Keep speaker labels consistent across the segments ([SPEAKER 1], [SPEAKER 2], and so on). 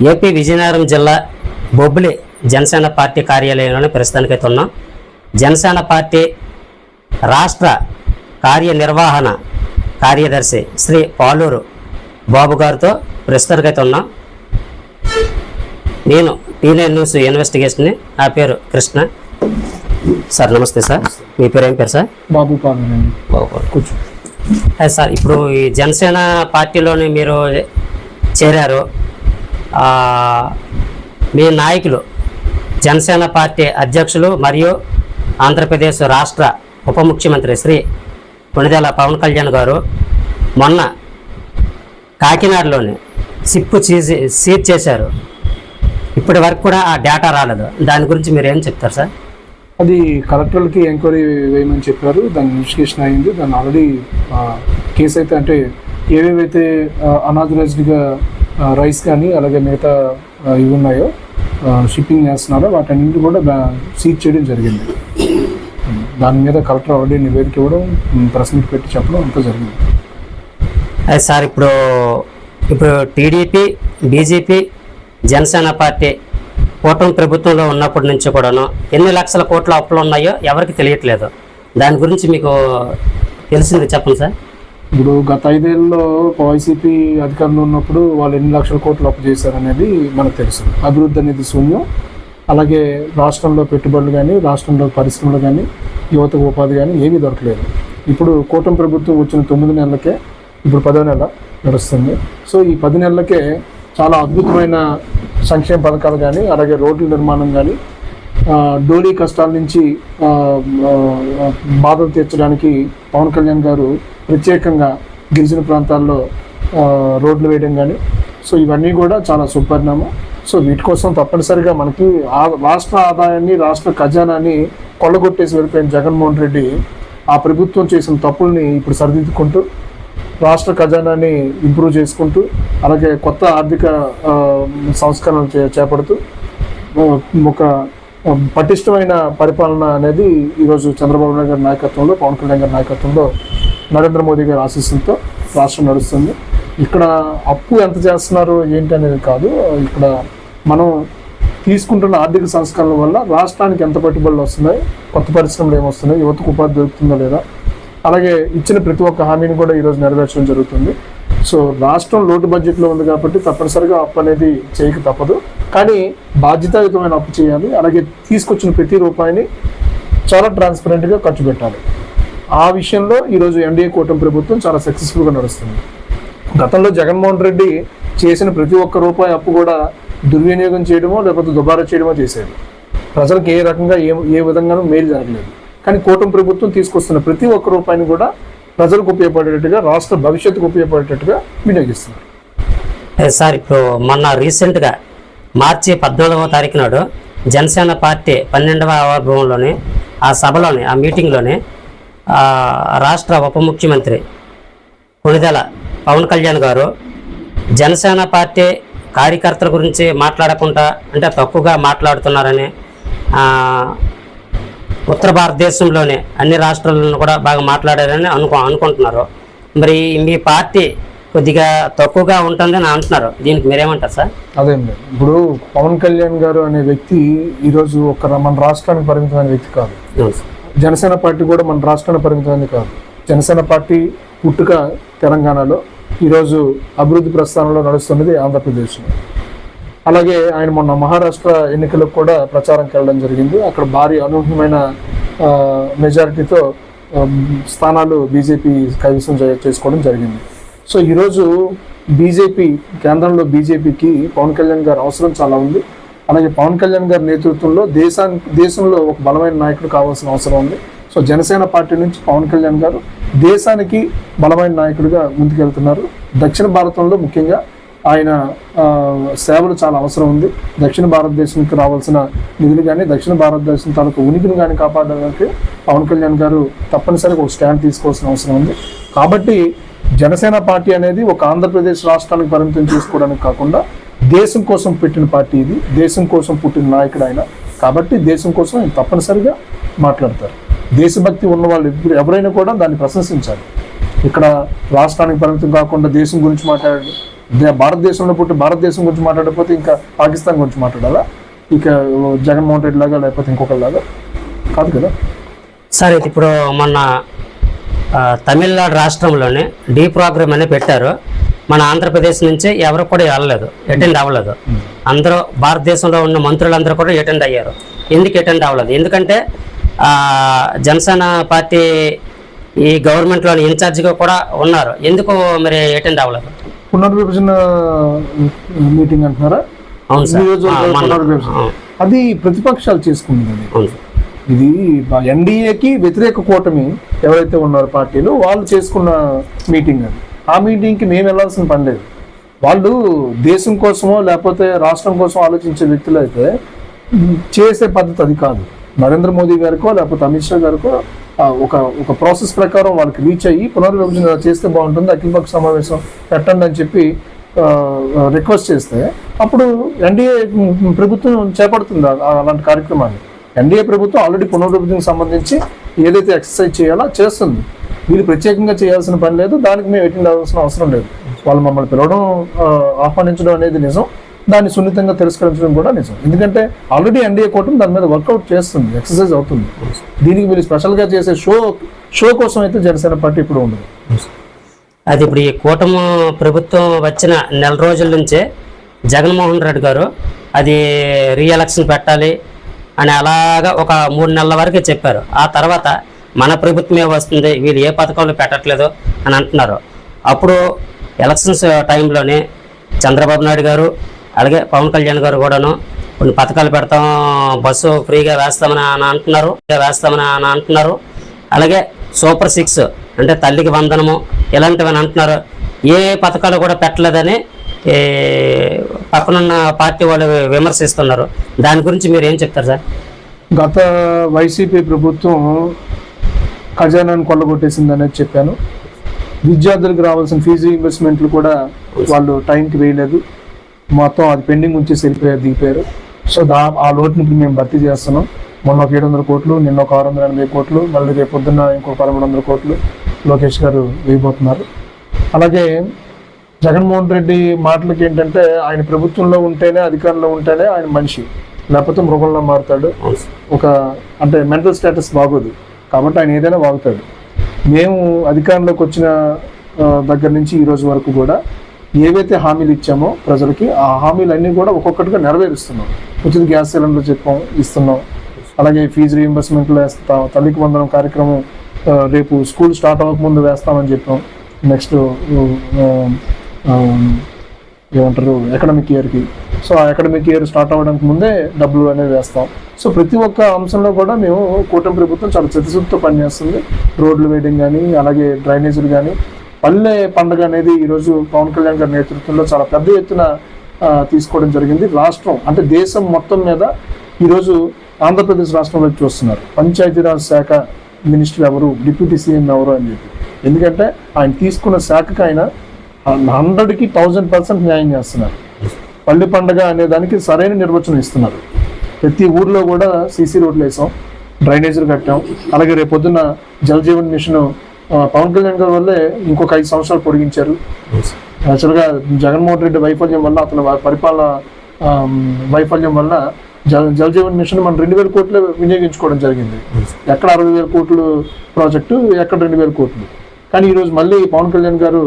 [SPEAKER 1] AP Vizianagaram జిల్లా Bobbili Janasena party కార్యాలయంలోనే ప్రస్తుతానికైతే ఉన్నాం. జనసేన పార్టీ రాష్ట్ర కార్యనిర్వహణ కార్యదర్శి శ్రీ పాలూరు బాబు గారితో ప్రస్తుతానికైతే ఉన్నాం. నేను టీనైన్ న్యూస్ ఇన్వెస్టిగేషన్ని, నా పేరు కృష్ణ. సార్ నమస్తే సార్, మీ పేరు ఏం పేరు సార్?
[SPEAKER 2] బాబు పాలన.
[SPEAKER 1] బాబు
[SPEAKER 2] కూర్చో.
[SPEAKER 1] సార్, ఇప్పుడు ఈ జనసేన పార్టీలోని మీరు చేరారు. మీ నాయకులు జనసేన పార్టీ అధ్యక్షులు మరియు ఆంధ్రప్రదేశ్ రాష్ట్ర ఉప ముఖ్యమంత్రి శ్రీ కొణిదెల పవన్ కళ్యాణ్ గారు మొన్న కాకినాడలోని సిప్పు సీజ్ చేశారు. ఇప్పటి వరకు కూడా ఆ డేటా రాలేదు. దాని గురించి మీరు ఏం చెప్తారు సార్?
[SPEAKER 2] అది కలెక్టర్లకి ఎంక్వైరీ వేయమని చెప్పారు. దాని ఇన్వెస్టిగేషన్ అయింది. దాన్ని ఆల్రెడీ కేసు అయితే అంటే ఏవేవైతే అనాథరైజ్డ్గా రైస్ కానీ అలాగే మిగతా ఇవి ఉన్నాయో షిప్పింగ్ చేస్తున్నారో వాటన్నింటి కూడా సీజ్ చేయడం జరిగింది. దాని మీద కలెక్టర్ ఆల్రెడీ నివేదిక ఇవ్వడం, ప్రెస్ మీట్ పెట్టి చెప్పడం అంతా జరిగింది.
[SPEAKER 1] అది సార్, ఇప్పుడు టీడీపీ, బీజేపీ, జనసేన పార్టీ కూటమి ప్రభుత్వంలో ఉన్నప్పటి నుంచి కూడాను ఎన్ని లక్షల కోట్ల అప్పులు ఉన్నాయో ఎవరికి తెలియట్లేదు. దాని గురించి మీకు తెలిసింది చెప్పండి సార్.
[SPEAKER 2] ఇప్పుడు గత 5 ఏళ్ళలో వైసీపీ అధికారంలో ఉన్నప్పుడు వాళ్ళు ఎన్ని లక్షల కోట్లు అప్పు చేశారనేది మనకు తెలుసు. అభివృద్ధి అనేది శూన్యం. అలాగే రాష్ట్రంలో పెట్టుబడులు కానీ, రాష్ట్రంలో పరిశ్రమలు కానీ, యువతకు ఉపాధి కానీ ఏమీ దొరకలేదు. ఇప్పుడు కూటమి ప్రభుత్వం వచ్చిన 9 నెలలకే ఇప్పుడు 10వ నెల నడుస్తుంది. సో ఈ 10 నెలలకే చాలా అద్భుతమైన సంక్షేమ పథకాలు కానీ, అలాగే రోడ్ల నిర్మాణం కానీ, డోలీ కష్టాల నుంచి బాధలు తీర్చడానికి పవన్ కళ్యాణ్ గారు ప్రత్యేకంగా గిరిజన ప్రాంతాల్లో రోడ్లు వేయడం కానీ, సో ఇవన్నీ కూడా చాలా సుపరిణామం. సో వీటి కోసం తప్పనిసరిగా మనకి రాష్ట్ర ఆదాయాన్ని, రాష్ట్ర ఖజానాన్ని కొల్లగొట్టేసి వెళ్ళిపోయిన జగన్మోహన్ రెడ్డి ఆ ప్రభుత్వం చేసిన తప్పుల్ని ఇప్పుడు సరిదిద్దుకుంటూ రాష్ట్ర ఖజానాన్ని ఇంప్రూవ్ చేసుకుంటూ అలాగే కొత్త ఆర్థిక సంస్కరణలు చేపడుతూ ఒక పటిష్టమైన పరిపాలన అనేది ఈరోజు చంద్రబాబు నాయుడు గారి నాయకత్వంలో, పవన్ కళ్యాణ్ గారి నాయకత్వంలో, నరేంద్ర మోదీ గారి ఆశీస్సులతో రాష్ట్రం నడుస్తుంది. ఇక్కడ అప్పు ఎంత చేస్తున్నారు ఏంటి అనేది కాదు, ఇక్కడ మనం తీసుకుంటున్న ఆర్థిక సంస్కరణల వల్ల రాష్ట్రానికి ఎంత పెట్టుబడులు వస్తున్నాయి, కొత్త పరిశ్రమలు ఏమొస్తున్నాయి, యువతకు ఉపాధి దొరుకుతుందో లేదా, అలాగే ఇచ్చిన ప్రతి ఒక్క హామీని కూడా ఈరోజు నెరవేర్చడం జరుగుతుంది. సో రాష్ట్రం లోటు బడ్జెట్లో ఉంది కాబట్టి తప్పనిసరిగా అప్పు అనేది చేయక తప్పదు. కానీ బాధ్యతాయుతమైన అప్పు చేయాలి. అలాగే తీసుకొచ్చిన ప్రతి రూపాయిని చాలా ట్రాన్స్పరెంట్గా ఖర్చు పెట్టాలి. ఆ విషయంలో ఈరోజు ఎన్డీఏ కూటమి ప్రభుత్వం చాలా సక్సెస్ఫుల్గా నడుస్తుంది. గతంలో జగన్మోహన్ రెడ్డి చేసిన ప్రతి ఒక్క రూపాయి అప్పు కూడా దుర్వినియోగం చేయడమో లేకపోతే దుబారా చేయడమో చేసేది. ప్రజలకు ఏ రకంగా ఏ విధంగానూ మేలు జరగలేదు. కానీ కూటమి ప్రభుత్వం తీసుకొస్తున్న ప్రతి ఒక్క రూపాయిని కూడా ప్రజలకు ఉపయోగపడేటట్టుగా, రాష్ట్ర భవిష్యత్తుకు ఉపయోగపడేటట్టుగా వినియోగిస్తున్నారు.
[SPEAKER 1] సార్, ఇప్పుడు మొన్న రీసెంట్గా మార్చి 14వ తారీఖు నాడు జనసేన పార్టీ 12వ ఆవిర్భావంలోని ఆ సభలోని, ఆ మీటింగ్లోని రాష్ట్ర ఉప ముఖ్యమంత్రి కొణిదెల పవన్ కళ్యాణ్ గారు జనసేన పార్టీ కార్యకర్తల గురించి మాట్లాడకుండా, అంటే తక్కువగా మాట్లాడుతున్నారని, ఉత్తర భారతదేశంలోనే అన్ని రాష్ట్రాలను కూడా బాగా మాట్లాడారని అనుకుంటున్నారు. మరి మీ పార్టీ కొద్దిగా తక్కువగా ఉంటుందని అంటున్నారు. దీనికి మీరేమంటారు సార్?
[SPEAKER 2] అదేండి, ఇప్పుడు పవన్ కళ్యాణ్ గారు అనే వ్యక్తి ఈరోజు మన రాష్ట్రానికి పరిమితమైన వ్యక్తి కాదు. జనసేన పార్టీ కూడా మన రాష్ట్రానికి పరిమితమైనది కాదు. జనసేన పార్టీ పుట్టుక తెలంగాణలో, ఈరోజు అభివృద్ధి ప్రస్థానంలో నడుస్తున్నది ఆంధ్రప్రదేశ్లో. అలాగే ఆయన మొన్న మహారాష్ట్ర ఎన్నికలకు కూడా ప్రచారంకి వెళ్ళడం జరిగింది. అక్కడ భారీ అనూహ్యమైన మెజారిటీతో స్థానాలు బీజేపీ కైవసం చేసుకోవడం జరిగింది. సో ఈరోజు బీజేపీ కేంద్రంలో బీజేపీకి పవన్ కళ్యాణ్ గారి అవసరం చాలా ఉంది. అలాగే పవన్ కళ్యాణ్ గారి నేతృత్వంలో దేశంలో ఒక బలమైన నాయకుడు కావాల్సిన అవసరం ఉంది. సో జనసేన పార్టీ నుంచి పవన్ కళ్యాణ్ గారు దేశానికి బలమైన నాయకుడిగా ముందుకెళ్తున్నారు. దక్షిణ భారతంలో ముఖ్యంగా ఆయన సేవలు చాలా అవసరం ఉంది. దక్షిణ భారతదేశానికి రావాల్సిన నిధులు కానీ, దక్షిణ భారతదేశం తాలూకు ఉనికిని కానీ కాపాడడానికి పవన్ కళ్యాణ్ గారు తప్పనిసరిగా ఒక స్టాండ్ తీసుకోవాల్సిన అవసరం ఉంది. కాబట్టి జనసేన పార్టీ అనేది ఒక ఆంధ్రప్రదేశ్ రాష్ట్రానికి పరిమితం చేసుకోవడానికి కాకుండా దేశం కోసం పెట్టిన పార్టీ ఇది. దేశం కోసం పుట్టిన నాయకుడు ఆయన. కాబట్టి దేశం కోసం ఆయన తప్పనిసరిగా మాట్లాడతారు. దేశభక్తి ఉన్న వాళ్ళు ఎవరైనా కూడా దాన్ని ప్రశంసించాలి. ఇక్కడ రాష్ట్రానికి పరిమితం కాకుండా దేశం గురించి మాట్లాడాలి, భారతదేశంలో పుట్టి భారతదేశం గురించి మాట్లాడకపోతే ఇంకా పాకిస్తాన్ గురించి మాట్లాడాలా, ఇక జగన్మోహన్ రెడ్డి లాగా లేకపోతే ఇంకొకరిలాగా కాదు కదా.
[SPEAKER 1] సార్ ఇది ఇప్పుడు మొన్న తమిళనాడు రాష్ట్రంలోనే డీ ప్రోగ్రామ్ అని పెట్టారు. మన ఆంధ్రప్రదేశ్ నుంచి ఎవరు కూడా వెళ్ళలేదు, అటెండ్ అవ్వలేదు. అందరూ భారతదేశంలో ఉన్న మంత్రులందరూ కూడా అటెండ్ అయ్యారు. ఎందుకు అటెండ్ అవ్వలేదు? ఎందుకంటే జనసేన పార్టీ ఈ గవర్నమెంట్లోని ఇన్ఛార్జిగా కూడా ఉన్నారు. ఎందుకు మరి అటెండ్ అవ్వలేదు?
[SPEAKER 2] పునర్విభజన మీటింగ్ అంటున్నారా?
[SPEAKER 1] అవును సార్.
[SPEAKER 2] పునర్విభజన అది ప్రతిపక్షాలు చేసుకుంటుంది. ఇది ఎన్డీఏకి వ్యతిరేక కూటమి ఎవరైతే ఉన్నారో పార్టీలు వాళ్ళు చేసుకున్న మీటింగ్ అది. ఆ మీటింగ్కి మేము వెళ్ళాల్సిన పని లేదు. వాళ్ళు దేశం కోసమో లేకపోతే రాష్ట్రం కోసం ఆలోచించే వ్యక్తులు అయితే చేసే పద్ధతి అది కాదు. నరేంద్ర మోదీ గారికో లేకపోతే అమిత్ షా గారికో ఒక ప్రాసెస్ ప్రకారం వాళ్ళకి రీచ్ అయ్యి పునర్విభజన చేస్తే బాగుంటుంది, అఖిలపక్ష సమావేశం పెట్టండి అని చెప్పి రిక్వెస్ట్ చేస్తే అప్పుడు ఎన్డీఏ ప్రభుత్వం చేపడుతుంది అలాంటి కార్యక్రమాన్ని. ఎన్డీఏ ప్రభుత్వం ఆల్రెడీ పునర్విభజనకు సంబంధించి ఏదైతే ఎక్సర్సైజ్ చేయాలో చేస్తుంది. వీళ్ళు ప్రత్యేకంగా చేయాల్సిన పని లేదు, దానికి మేము అటెండ్ అవ్వాల్సిన అవసరం లేదు. వాళ్ళు మమ్మల్ని పిలవడం ఆహ్వానించడం అనేది నిజం, దాన్ని సున్నితంగా తిరస్కరించడం కూడా నిజం. ఎందుకంటే ఆల్రెడీ ఎన్డీఏ కూటమి దాని మీద వర్కౌట్ చేస్తుంది, ఎక్సర్సైజ్ అవుతుంది. దీనికి వీళ్ళు స్పెషల్గా చేసే షో కోసం అయితే జనసేన పార్టీ ఇప్పుడు ఉండదు.
[SPEAKER 1] అది ఇప్పుడు ఈ కూటమి ప్రభుత్వం వచ్చిన నెల రోజుల నుంచే జగన్మోహన్ రెడ్డి గారు అది రీఎలక్షన్ పెట్టాలి అని అలాగా ఒక 3 నెలల వరకే చెప్పారు. ఆ తర్వాత మన ప్రభుత్వమే వస్తుంది, వీళ్ళు ఏ పథకాలు పెట్టట్లేదు అని అంటున్నారు. అప్పుడు ఎలక్షన్స్ టైంలోనే చంద్రబాబు నాయుడు గారు అలాగే పవన్ కళ్యాణ్ గారు కూడాను కొన్ని పథకాలు పెడతాం, బస్సు ఫ్రీగా వేస్తామని అంటున్నారు. అలాగే సూపర్ 6 అంటే తల్లికి వందనము ఇలాంటివని అంటున్నారు. ఏ పథకాలు కూడా పెట్టలేదని పక్కనున్న పార్టీ వాళ్ళు విమర్శిస్తున్నారు. దాని గురించి మీరు ఏం చెప్తారు సార్?
[SPEAKER 2] గత వైసీపీ ప్రభుత్వం ఖజానాను కొల్లగొట్టేసిందనేది చెప్పాను. విద్యార్థులకు రావాల్సిన ఫీజు ఇన్వెస్ట్మెంట్లు కూడా వాళ్ళు టైంకి వేయలేదు, మొత్తం అది పెండింగ్ ఉంచి దిగిపోయారు. సో ఆ లోటుని ఇప్పుడు మేము భర్తీ చేస్తున్నాం. మొన్న ఒక 700 కోట్లు, నిన్న ఒక 680 కోట్లు, మళ్ళీ రేపు పొద్దున్న ఇంకో 1300 కోట్లు లోకేష్ గారు వేయబోతున్నారు. అలాగే జగన్మోహన్ రెడ్డి మాటలకి ఏంటంటే ఆయన ప్రభుత్వంలో ఉంటేనే, అధికారంలో ఉంటేనే ఆయన మనిషి, లేకపోతే మృగంలో మారుతాడు. అంటే మెంటల్ స్టేటస్ బాగోదు కాబట్టి ఆయన ఏదైనా వాగుతాడు. మేము అధికారంలోకి వచ్చిన దగ్గర నుంచి ఈ రోజు వరకు కూడా ఏవైతే హామీలు ఇచ్చామో ప్రజలకి, ఆ హామీలన్నీ కూడా ఒక్కొక్కటిగా నెరవేరుస్తున్నాం. ఉచిత గ్యాస్ సిలిండర్ ఇస్తున్నాం. అలాగే ఫీజు రీయింబర్స్మెంట్లు వేస్తాం. తల్లికి వందనం కార్యక్రమం రేపు స్కూల్ స్టార్ట్ అవ్వకముందు వేస్తామని చెప్పాం. నెక్స్ట్ ఏమంటారు అకాడమిక్ ఇయర్కి. సో ఆ అకాడమిక్ ఇయర్ స్టార్ట్ అవ్వడానికి ముందే డబ్బులు అనేది వేస్తాం. సో ప్రతి ఒక్క అంశంలో కూడా మేము కూటమి ప్రభుత్వం చాలా చిత్తశుద్ధితో పనిచేస్తుంది. రోడ్లు వేయడం కానీ, అలాగే డ్రైనేజీలు కానీ, పల్లె పండుగ అనేది ఈరోజు పవన్ కళ్యాణ్ గారి నేతృత్వంలో చాలా పెద్ద ఎత్తున తీసుకోవడం జరిగింది. రాష్ట్రం అంటే దేశం మొత్తం మీద ఈరోజు ఆంధ్రప్రదేశ్ రాష్ట్రంలో చూస్తున్నారు పంచాయతీరాజ్ శాఖ మినిస్టర్ ఎవరు, డిప్యూటీ సీఎం ఎవరు అని చెప్పి. ఎందుకంటే ఆయన తీసుకున్న శాఖకు ఆయన 100కి 1000% న్యాయం చేస్తున్నారు. పల్లె పండుగ అనే దానికి సరైన నిర్వచనం ఇస్తున్నారు. ప్రతి ఊర్లో కూడా సీసీ రోడ్లు వేసాం, డ్రైనేజీలు కట్టాం. అలాగే రేపు పొద్దున్న జల్ జీవన్ మిషన్ పవన్ కళ్యాణ్ గారి వల్లే ఇంకొక 5 సంవత్సరాలు పొడిగించారు. యాక్చువల్గా జగన్మోహన్ రెడ్డి వైఫల్యం వల్ల, అతని పరిపాలన వైఫల్యం వల్ల జల్ జీవన్ మిషన్ మనం 2000 కోట్లు వినియోగించుకోవడం జరిగింది. ఎక్కడ 60,000 కోట్లు ప్రాజెక్టు, ఎక్కడ 2000 కోట్లు. కానీ ఈరోజు మళ్ళీ పవన్ కళ్యాణ్ గారు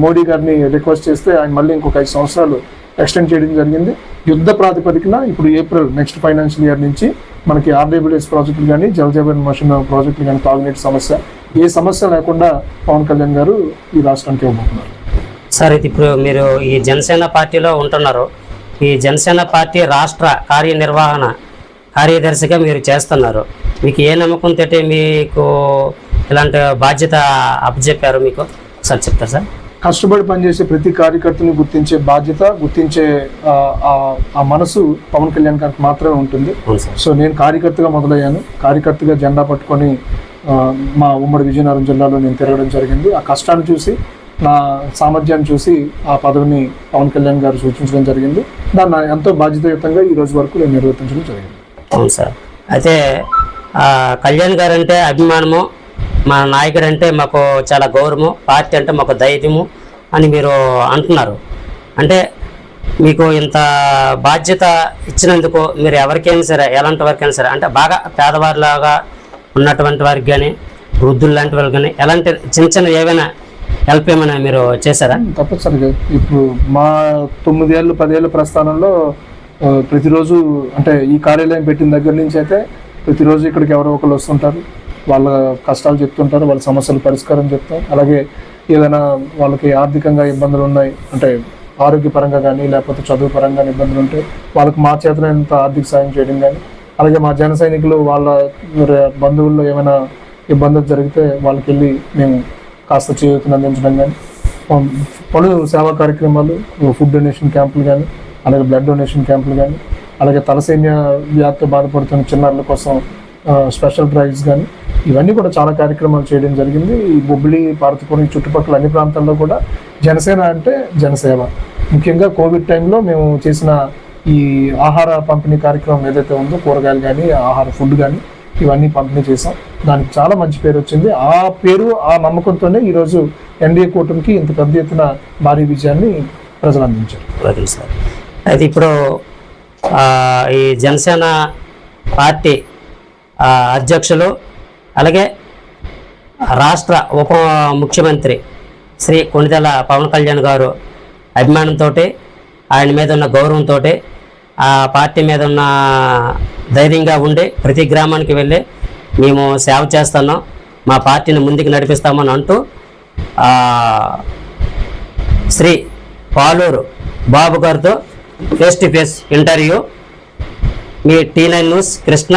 [SPEAKER 2] మోడీ గారిని రిక్వెస్ట్ చేస్తే ఆయన మళ్ళీ ఇంకొక 5 సంవత్సరాలు ఎక్స్టెండ్ చేయడం జరిగింది. యుద్ధ ప్రాతిపదికన ఇప్పుడు ఏప్రిల్ నెక్స్ట్ ఫైనాన్షియల్ ఇయర్ నుంచి మనకి ఆర్డబ్ల్యూఎస్ ప్రాజెక్టులు కానీ, జల్ జీవన్ మిషన్ ప్రాజెక్టులు కానీ, తాగునీటి సమస్య ఏ సమస్య లేకుండా పవన్ కళ్యాణ్ గారు ఈ రాష్ట్రానికి ఇవ్వబోతున్నారు.
[SPEAKER 1] సార్ ఇది ఇప్పుడు మీరు ఈ జనసేన పార్టీలో ఉంటున్నారు. ఈ జనసేన పార్టీ రాష్ట్ర కార్యనిర్వహణ కార్యదర్శిగా మీరు చేస్తున్నారు. మీకు ఏ నమ్మకం తోటి మీకు ఇలాంటి బాధ్యత అప్పచెప్పారు? మీకు ఒకసారి చెప్తారు సార్?
[SPEAKER 2] కష్టపడి పనిచేసే ప్రతి కార్యకర్తని గుర్తించే బాధ్యత, గుర్తించే ఆ మనసు పవన్ కళ్యాణ్ గారికి మాత్రమే ఉంటుంది. సో నేను కార్యకర్తగా మొదలయ్యాను. కార్యకర్తగా జెండా పట్టుకొని మా ఉమ్మడి విజయనగరం జిల్లాలో నేను తిరగడం జరిగింది. ఆ కష్టాన్ని చూసి, నా సామర్థ్యాన్ని చూసి ఆ పదవిని పవన్ కళ్యాణ్ గారు సూచించడం జరిగింది. దాన్ని ఎంతో బాధ్యతాయుతంగా ఈ రోజు వరకు నేను నిర్వర్తించడం జరిగింది.
[SPEAKER 1] అవును సార్. అయితే కళ్యాణ్ గారు అంటే అభిమానము, మా నాయకుడు అంటే మాకు చాలా గౌరవము, పార్టీ అంటే మాకు ధైర్యము అని మీరు అంటున్నారు. అంటే మీకు ఇంత బాధ్యత ఇచ్చినందుకు మీరు ఎవరికైనా సరే, ఎలాంటి వారికైనా సరే, అంటే బాగా పేదవారిలాగా ఉన్నటువంటి వారికి కానీ, వృద్ధులు లాంటి వాళ్ళకి కానీ, ఎలాంటి చిన్న చిన్న ఏమైనా హెల్ప్ ఏమైనా మీరు చేశారా?
[SPEAKER 2] తప్పనిసరిగా ఇప్పుడు మా 9 ఏళ్ళు 10 ఏళ్ళ ప్రస్థానంలో ప్రతిరోజు అంటే ఈ కార్యాలయం పెట్టిన దగ్గర నుంచి అయితే ప్రతిరోజు ఇక్కడికి ఎవరో ఒకరు వస్తుంటారు, వాళ్ళ కష్టాలు చెప్తుంటారు, వాళ్ళ సమస్యల పరిష్కారం చెప్తాం. అలాగే ఏదైనా వాళ్ళకి ఆర్థికంగా ఇబ్బందులు ఉన్నాయి అంటే ఆరోగ్యపరంగా కానీ లేకపోతే చదువు పరంగా ఇబ్బందులు ఉంటే వాళ్ళకి మా చేతనంత ఆర్థిక సాయం చేయడం కానీ, అలాగే మా జన సైనికులు వాళ్ళ బంధువుల్లో ఏమైనా ఇబ్బందులు జరిగితే వాళ్ళకి వెళ్ళి మేము కాస్త చేయూతను అందించడం కానీ, పలు సేవా కార్యక్రమాలు, ఫుడ్ డొనేషన్ క్యాంపులు కానీ, అలాగే బ్లడ్ డొనేషన్ క్యాంపులు కానీ, అలాగే తలసేమియా వ్యాధితో బాధపడుతున్న చిన్నారుల కోసం స్పెషల్ డ్రైవ్స్ కానీ, ఇవన్నీ కూడా చాలా కార్యక్రమాలు చేయడం జరిగింది. ఈ బొబ్బిలి, పార్వతీపురం చుట్టుపక్కల అన్ని ప్రాంతాల్లో కూడా జనసేన అంటే జనసేవ. ముఖ్యంగా కోవిడ్ టైంలో మేము చేసిన ఈ ఆహార పంపిణీ కార్యక్రమం ఏదైతే ఉందో, కూరగాయలు కానీ ఆహార ఫుడ్ కానీ ఇవన్నీ పంపిణీ చేసాం. దానికి చాలా మంచి పేరు వచ్చింది. ఆ పేరు, ఆ నమ్మకంతోనే ఈరోజు ఎన్డీఏ కూటమికి ఇంత పెద్ద ఎత్తున భారీ విజయాన్ని ప్రజలు అందించారు.
[SPEAKER 1] Okay sir. అయితే ఇప్పుడు ఈ జనసేన పార్టీ అధ్యక్షులు అలాగే రాష్ట్ర ఉప ముఖ్యమంత్రి శ్రీ కొణిదెల పవన్ కళ్యాణ్ గారు అభిమానంతో, ఆయన మీద ఉన్న గౌరవంతో, ఆ పార్టీ మీద ఉన్న ధైర్యంగా ఉండి ప్రతి గ్రామానికి వెళ్ళి మేము సేవ చేస్తున్నాం, మా పార్టీని ముందుకు నడిపిస్తామని అంటూ శ్రీ పాలూరు బాబు గారితో face to face interview me T9 news Krishna